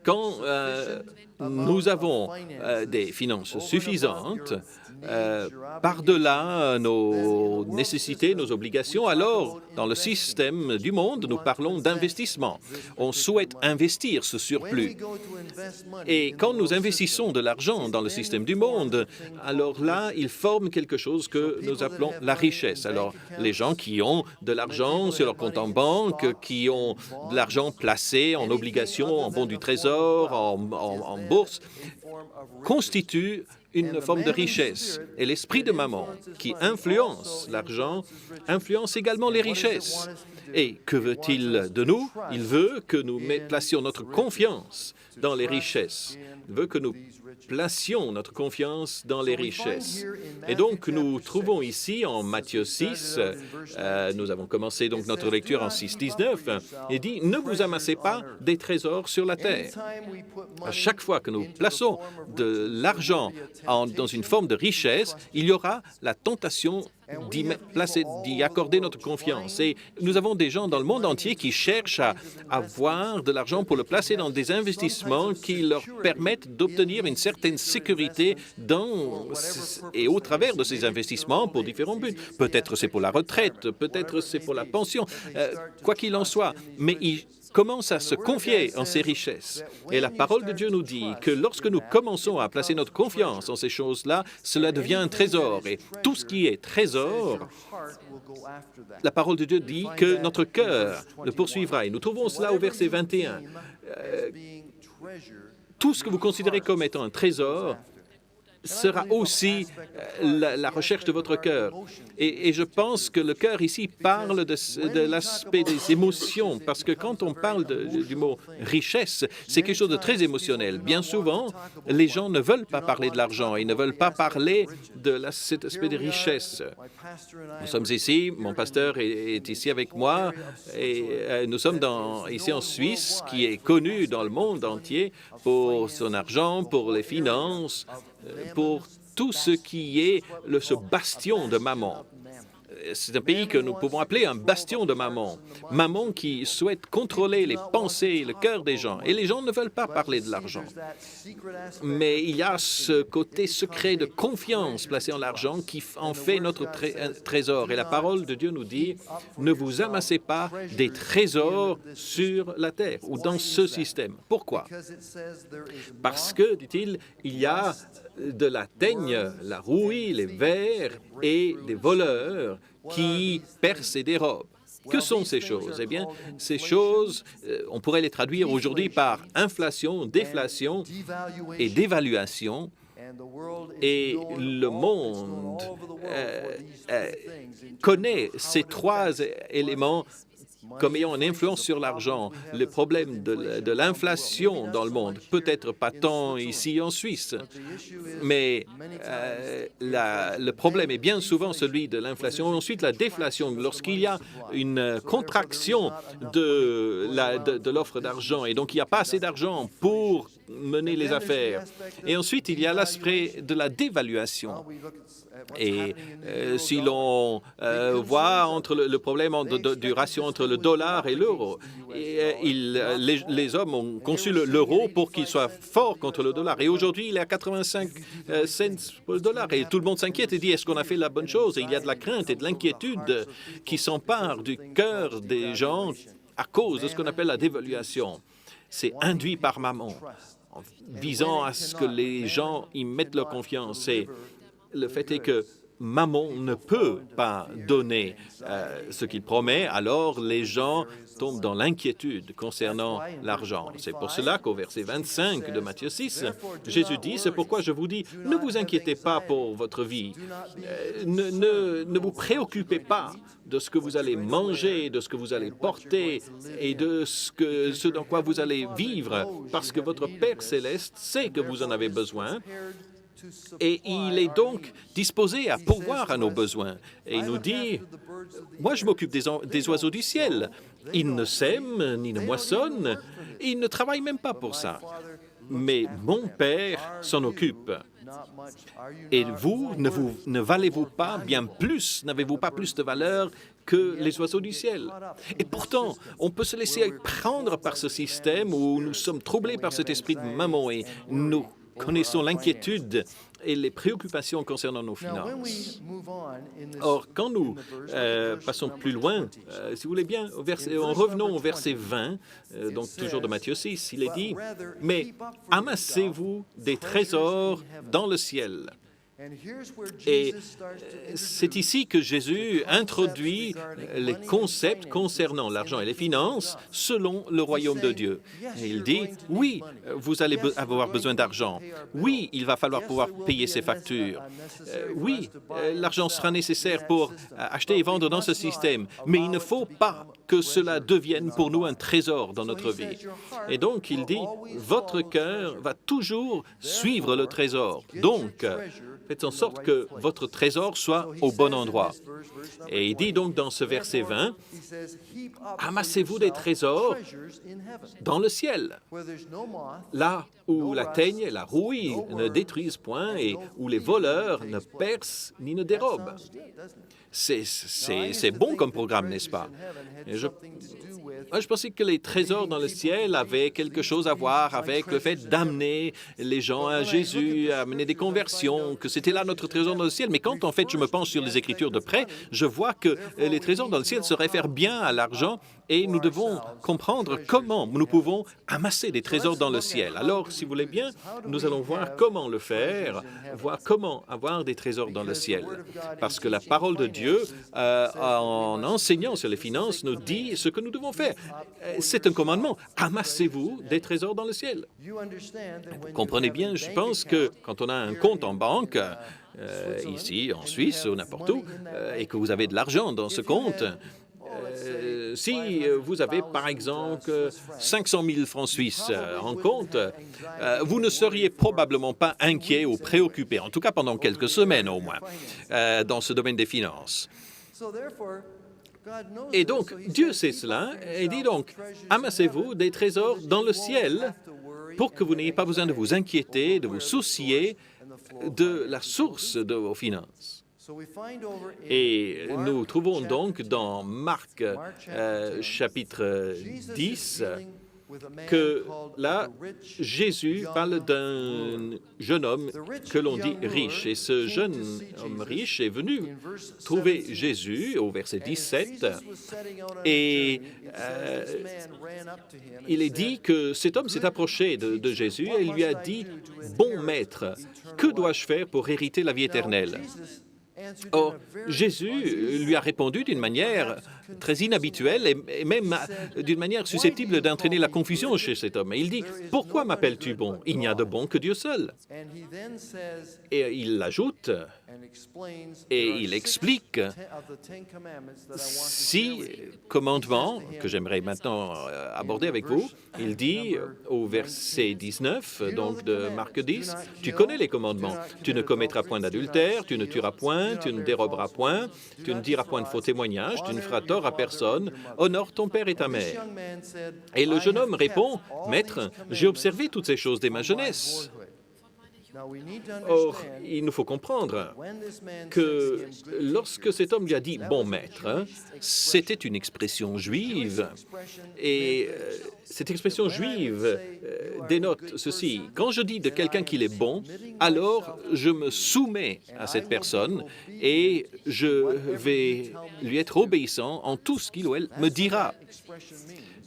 quand nous avons des finances suffisantes, par-delà nos nécessités, nos obligations, alors, dans le système du monde, nous parlons d'investissement. On souhaite investir ce surplus. Et quand nous investissons de l'argent dans le système du monde, alors là, il forme quelque chose que nous appelons la richesse. Alors, les gens qui ont de l'argent sur leur compte en banque, qui ont de l'argent placé en obligations, en bons du trésor, en bourse, constituent une forme de richesse. Et l'esprit de Mammon, qui influence l'argent, influence également les richesses. Et que veut-il de nous? Il veut que nous placions notre confiance dans les richesses. Il veut que nous placions notre confiance dans les richesses. Et donc, nous trouvons ici, en Matthieu 6, nous avons commencé donc notre lecture en 6-19, il dit « Ne vous amassez pas des trésors sur la terre ». À chaque fois que nous plaçons de l'argent dans une forme de richesse, il y aura la tentation d'y accorder notre confiance. Et nous avons des gens dans le monde entier qui cherchent à avoir de l'argent pour le placer dans des investissements qui leur permettent d'obtenir une certaine sécurité et au travers de ces investissements pour différents buts. Peut-être c'est pour la retraite, peut-être c'est pour la pension, quoi qu'il en soit. Mais ils commencent à se confier en ces richesses. Et la parole de Dieu nous dit que lorsque nous commençons à placer notre confiance en ces choses-là, cela devient un trésor. Et tout ce qui est trésor, la parole de Dieu dit que notre cœur le poursuivra. Et nous trouvons cela au verset 21. Tout ce que vous considérez comme étant un trésor sera aussi la recherche de votre cœur. Et je pense que le cœur ici parle de l'aspect des émotions, parce que quand on parle du mot richesse, c'est quelque chose de très émotionnel. Bien souvent, les gens ne veulent pas parler de l'argent, ils ne veulent pas parler de cet aspect de richesse. Nous sommes ici, mon pasteur est ici avec moi, et nous sommes ici en Suisse, qui est connu dans le monde entier pour son argent, pour les finances, pour tout ce qui est ce bastion de Mammon. C'est un pays que nous pouvons appeler un bastion de Mammon. Mammon qui souhaite contrôler les pensées, le cœur des gens. Et les gens ne veulent pas parler de l'argent. Mais il y a ce côté secret de confiance placé en l'argent qui en fait notre trésor. Et la parole de Dieu nous dit, ne vous amassez pas des trésors sur la terre ou dans ce système. Pourquoi? Parce que, dit-il, il y a de la teigne, la rouille, les vers et des voleurs qui percent et dérobent. Que sont ces choses? Eh bien, ces choses, on pourrait les traduire aujourd'hui par inflation, déflation et dévaluation. Et le monde connaît ces trois éléments comme ayant une influence sur l'argent. Le problème de l'inflation dans le monde, peut-être pas tant ici en Suisse, mais le problème est bien souvent celui de l'inflation. Ensuite, la déflation, lorsqu'il y a une contraction de l'offre d'argent et donc il n'y a pas assez d'argent pour mener les affaires. Et ensuite, il y a l'aspect de la dévaluation. Et si l'on voit le problème du ratio entre le dollar et l'euro, les hommes ont conçu l'euro pour qu'il soit fort contre le dollar. Et aujourd'hui, il est à 85 cents pour le dollar. Et tout le monde s'inquiète et dit, est-ce qu'on a fait la bonne chose? Et il y a de la crainte et de l'inquiétude qui s'emparent du cœur des gens à cause de ce qu'on appelle la dévaluation. C'est induit par Mammon, visant à ce que les gens y mettent leur confiance. Et le fait est que Mammon ne peut pas donner ce qu'il promet, alors les gens tombent dans l'inquiétude concernant l'argent. C'est pour cela qu'au verset 25 de Matthieu 6, Jésus dit, « C'est pourquoi je vous dis, ne vous inquiétez pas pour votre vie, ne vous préoccupez pas de ce que vous allez manger, de ce que vous allez porter et de ce dans quoi vous allez vivre, parce que votre Père céleste sait que vous en avez besoin. » Et il est donc disposé à pourvoir à nos besoins. Et il nous dit, « Moi, je m'occupe des oiseaux du ciel. Ils ne sèment ni ne moissonnent. Ils ne travaillent même pas pour ça. mais mon Père s'en occupe. Et vous, ne valez-vous pas bien plus, n'avez-vous pas plus de valeur que les oiseaux du ciel? Et pourtant, on peut se laisser prendre par ce système où nous sommes troublés par cet esprit de mammon et nous connaissons l'inquiétude et les préoccupations concernant nos finances. Or, quand nous passons plus loin, si vous voulez bien, en revenons au verset 20, donc toujours de Matthieu 6, il est dit, « Mais amassez-vous des trésors dans le ciel. » Et c'est ici que Jésus introduit les concepts concernant l'argent et les finances selon le royaume de Dieu. Et il dit, oui, vous allez avoir besoin d'argent. Oui, il va falloir pouvoir payer ses factures. Oui, l'argent sera nécessaire pour acheter et vendre dans ce système. Mais il ne faut pas que cela devienne pour nous un trésor dans notre vie. Et donc, il dit, votre cœur va toujours suivre le trésor. Donc, faites en sorte que votre trésor soit au bon endroit. Et il dit donc dans ce verset 20, « Amassez-vous des trésors dans le ciel, là où la teigne et la rouille ne détruisent point et où les voleurs ne percent ni ne dérobent. » C'est bon comme programme, n'est-ce pas? Je pensais que les trésors dans le ciel avaient quelque chose à voir avec le fait d'amener les gens à Jésus, à amener des conversions, que c'était là notre trésor dans le ciel. Mais quand, en fait, je me penche sur les Écritures de près, je vois que les trésors dans le ciel se réfèrent bien à l'argent et nous devons comprendre comment nous pouvons amasser des trésors dans le ciel. Alors, si vous voulez bien, nous allons voir comment le faire, voir comment avoir des trésors dans le ciel. Parce que la parole de Dieu, en enseignant sur les finances, nous dit ce que nous devons faire. C'est un commandement. Amassez-vous des trésors dans le ciel. Vous comprenez bien, je pense que quand on a un compte en banque, ici, en Suisse ou n'importe où, et que vous avez de l'argent dans ce compte, si vous avez, par exemple, 500 000 francs suisses en compte, vous ne seriez probablement pas inquiet ou préoccupé, en tout cas pendant quelques semaines au moins, dans ce domaine des finances. Et donc, Dieu sait cela et dit donc, amassez-vous des trésors dans le ciel pour que vous n'ayez pas besoin de vous inquiéter, de vous soucier de la source de vos finances. Et nous trouvons donc dans Marc chapitre 10 que là, Jésus parle d'un jeune homme que l'on dit riche. Et ce jeune homme riche est venu trouver Jésus au verset 17 et il est dit que cet homme s'est approché de Jésus et il lui a dit « Bon maître, que dois-je faire pour hériter la vie éternelle ?» Or, Jésus lui a répondu d'une manière très inhabituelle et même d'une manière susceptible d'entraîner la confusion chez cet homme. Et il dit, « Pourquoi m'appelles-tu bon? Il n'y a de bon que Dieu seul. » Et il l'ajoute et il explique 6 commandements que j'aimerais maintenant aborder avec vous. Il dit au verset 19, donc de Marc 10, « Tu connais les commandements. Tu ne commettras point d'adultère, tu ne tueras point, tu ne déroberas point, tu ne diras point de faux témoignages, tu ne feras tort à personne, honore ton père et ta mère. » Et le jeune homme répond, « Maître, j'ai observé toutes ces choses dès ma jeunesse. » Or, il nous faut comprendre que lorsque cet homme lui a dit « bon maître », c'était une expression juive. Et cette expression juive dénote ceci. Quand je dis de quelqu'un qu'il est bon, alors je me soumets à cette personne et je vais lui être obéissant en tout ce qu'il ou elle me dira.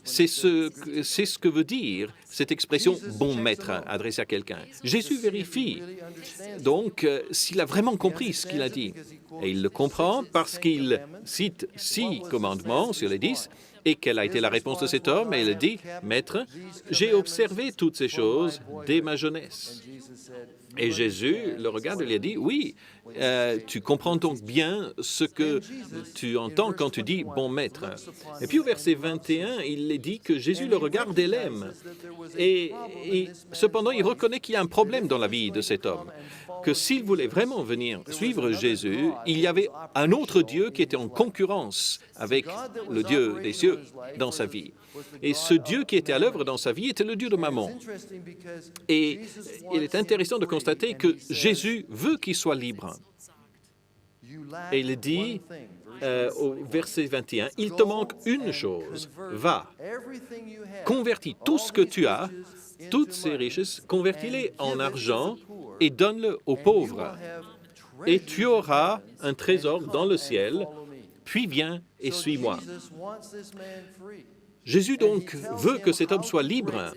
C'est ce que veut dire cette expression « bon maître » adressée à quelqu'un. Jésus vérifie donc s'il a vraiment compris ce qu'il a dit. Et il le comprend parce qu'il cite 6 commandements sur les 10. Et quelle a été la réponse de cet homme? Et il dit « Maître, j'ai observé toutes ces choses dès ma jeunesse. » Et Jésus le regarde et lui a dit « Oui, tu comprends donc bien ce que tu entends quand tu dis « bon maître ». Et puis au verset 21, il est dit que Jésus le regarde et l'aime. Et cependant, il reconnaît qu'il y a un problème dans la vie de cet homme, que s'il voulait vraiment venir suivre Jésus, il y avait un autre Dieu qui était en concurrence avec le Dieu des cieux dans sa vie. Et ce Dieu qui était à l'œuvre dans sa vie était le Dieu de Mammon. Et il est intéressant de constater que Jésus veut qu'il soit libre. Et il dit au verset 21, « Il te manque une chose, va, convertis tout ce que tu as, toutes ces richesses, convertis-les en argent et donne-le aux pauvres. Et tu auras un trésor dans le ciel, puis viens et suis-moi. » Jésus donc veut que cet homme soit libre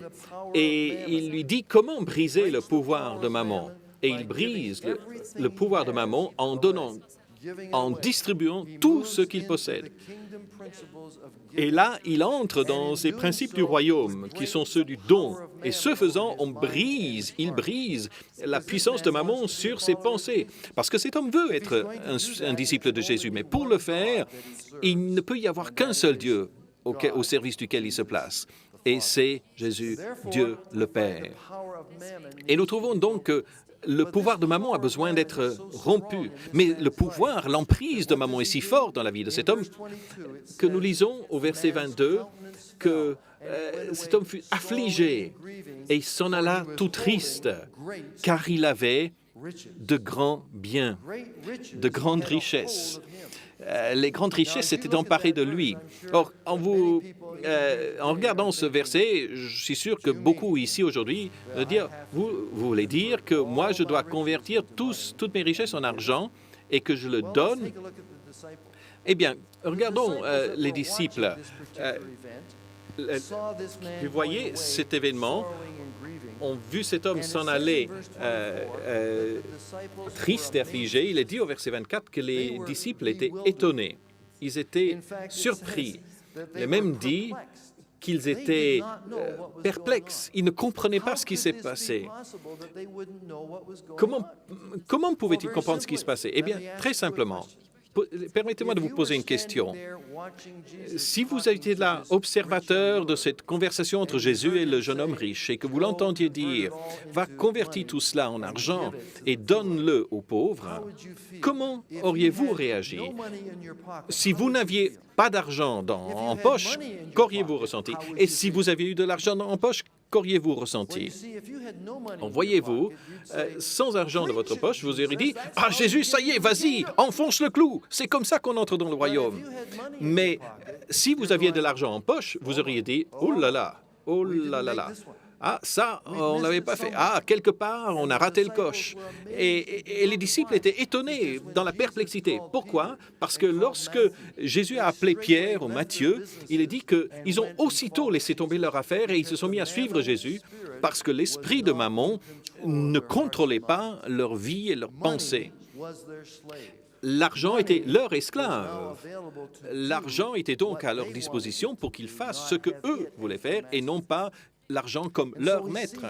et il lui dit comment briser le pouvoir de Mammon. Et il brise le pouvoir de Mammon en distribuant tout ce qu'il possède. Et là, il entre dans ces principes du royaume, qui sont ceux du don. Et ce faisant, il brise la puissance de Mammon sur ses pensées. Parce que cet homme veut être un disciple de Jésus, mais pour le faire, il ne peut y avoir qu'un seul Dieu au service duquel il se place. Et c'est Jésus, Dieu le Père. Et nous trouvons donc que le pouvoir de Mammon a besoin d'être rompu. Mais le pouvoir, l'emprise de Mammon est si fort dans la vie de cet homme que nous lisons au verset 22 que cet homme fut affligé et il s'en alla tout triste, car il avait de grands biens, de grandes richesses. Les grandes richesses s'étaient emparées de lui. Or, en regardant ce verset, je suis sûr que beaucoup ici aujourd'hui vous voulez dire que moi, je dois convertir toutes mes richesses en argent et que je le donne. Eh bien, regardons les disciples. Vous voyez cet événement, ont vu cet homme s'en aller triste et affligé. Il est dit au verset 24 que les disciples étaient étonnés. Ils étaient surpris. Il est même dit qu'ils étaient perplexes. Ils ne comprenaient pas ce qui s'est passé. Comment pouvaient-ils comprendre ce qui se passait? Eh bien, très simplement. Permettez-moi de vous poser une question. Si vous étiez là, observateur de cette conversation entre Jésus et le jeune homme riche, et que vous l'entendiez dire « Va, convertis tout cela en argent et donne-le aux pauvres », comment auriez-vous réagi? Si vous n'aviez pas d'argent en poche, qu'auriez-vous ressenti? Et si vous aviez eu de l'argent en poche, qu'auriez-vous ressenti? Voyez-vous, sans argent de votre poche, vous auriez dit « Ah, Jésus, ça y est, vas-y, enfonce le clou, c'est comme ça qu'on entre dans le royaume. » Mais si vous aviez de l'argent en poche, vous auriez dit « Oh là là, oh là là là. Ah, ça, on ne l'avait pas fait. Ah, quelque part, on a raté le coche. » Et les disciples étaient étonnés, dans la perplexité. Pourquoi? Parce que lorsque Jésus a appelé Pierre ou Matthieu, il est dit qu'ils ont aussitôt laissé tomber leur affaire et ils se sont mis à suivre Jésus parce que l'esprit de Mammon ne contrôlait pas leur vie et leurs pensées. L'argent était leur esclave. L'argent était donc à leur disposition pour qu'ils fassent ce que eux voulaient faire et non pas l'argent comme leur maître.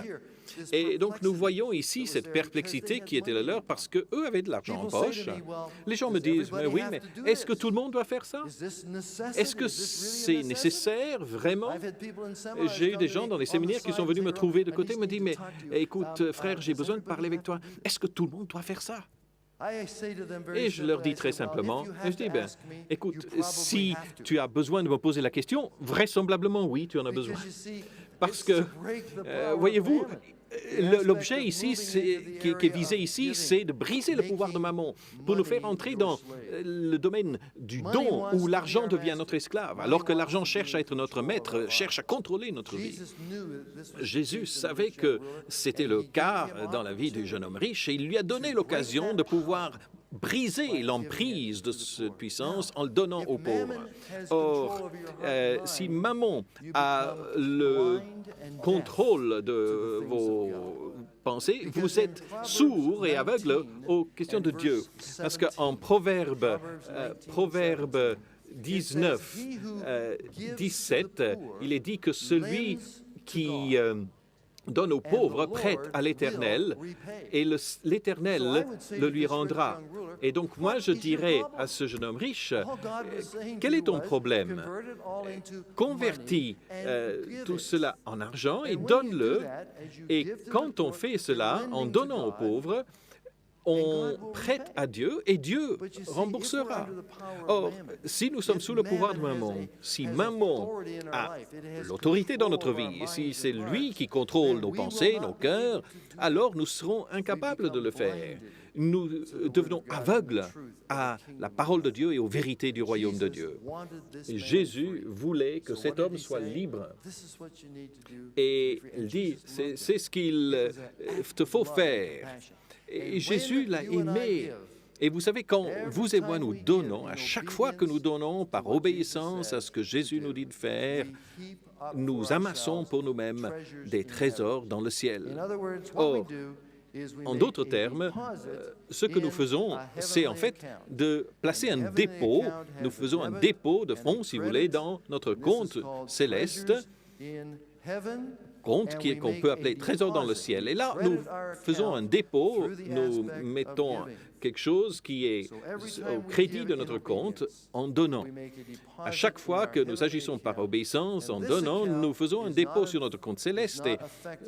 Et donc, nous voyons ici cette perplexité qui était la leur parce qu'eux avaient de l'argent en poche. Les gens me disent, « Oui, mais est-ce que tout le monde doit faire ça? Est-ce que c'est nécessaire, vraiment? » J'ai eu des gens dans les séminaires qui sont venus me trouver de côté et me disent, « Mais écoute, frère, j'ai besoin de parler avec toi. Est-ce que tout le monde doit faire ça? » Et je leur dis très simplement, je dis, écoute, si tu as besoin de me poser la question, vraisemblablement, oui, tu en as besoin. Parce que, voyez-vous, l'objet ici, qui est visé ici, c'est de briser le pouvoir de Mammon pour nous faire entrer dans le domaine du don où l'argent devient notre esclave, alors que l'argent cherche à être notre maître, cherche à contrôler notre vie. Jésus savait que c'était le cas dans la vie du jeune homme riche et il lui a donné l'occasion de pouvoir briser l'emprise de cette puissance en le donnant aux pauvres. Or, si Mammon a le contrôle de vos pensées, vous êtes sourds et aveugles aux questions de Dieu. Parce qu'en Proverbe 19, 17, il est dit que celui qui donne aux pauvres prête à l'Éternel, et l'Éternel le lui rendra. Et donc, moi, je dirais à ce jeune homme riche, quel est ton problème? Convertis tout cela en argent et donne-le. Et quand on fait cela, en donnant aux pauvres, on prête à Dieu et Dieu remboursera. Or, si nous sommes sous le pouvoir de Mammon, si Mammon a l'autorité dans notre vie, si c'est lui qui contrôle nos pensées, nos cœurs, alors nous serons incapables de le faire. Nous devenons aveugles à la parole de Dieu et aux vérités du royaume de Dieu. Jésus voulait que cet homme soit libre. Et il dit, c'est ce qu'il te faut faire. Et Jésus l'a aimé. Et vous savez, quand vous et moi nous donnons, à chaque fois que nous donnons par obéissance à ce que Jésus nous dit de faire, nous amassons pour nous-mêmes des trésors dans le ciel. Or, en d'autres termes, ce que nous faisons, c'est en fait de placer un dépôt, nous faisons un dépôt de fonds, si vous voulez, dans notre compte céleste, compte qu'on peut appeler trésor dans le ciel. Et là, nous faisons un dépôt, nous mettons quelque chose qui est au crédit de notre compte en donnant. À chaque fois que nous agissons par obéissance, en donnant, nous faisons un dépôt sur notre compte céleste. Et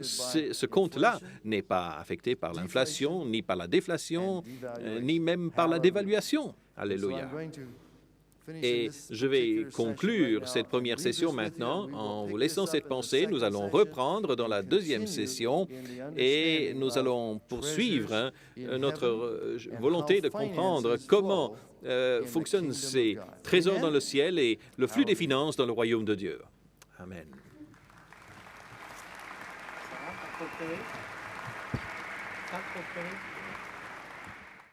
ce compte-là n'est pas affecté par l'inflation, ni par la déflation, ni même par la dévaluation. Alléluia. Et je vais conclure cette première session maintenant en vous laissant cette pensée. Nous allons reprendre dans la deuxième session et nous allons poursuivre notre volonté de comprendre comment fonctionnent ces trésors dans le ciel et le flux des finances dans le royaume de Dieu. Amen. Tak,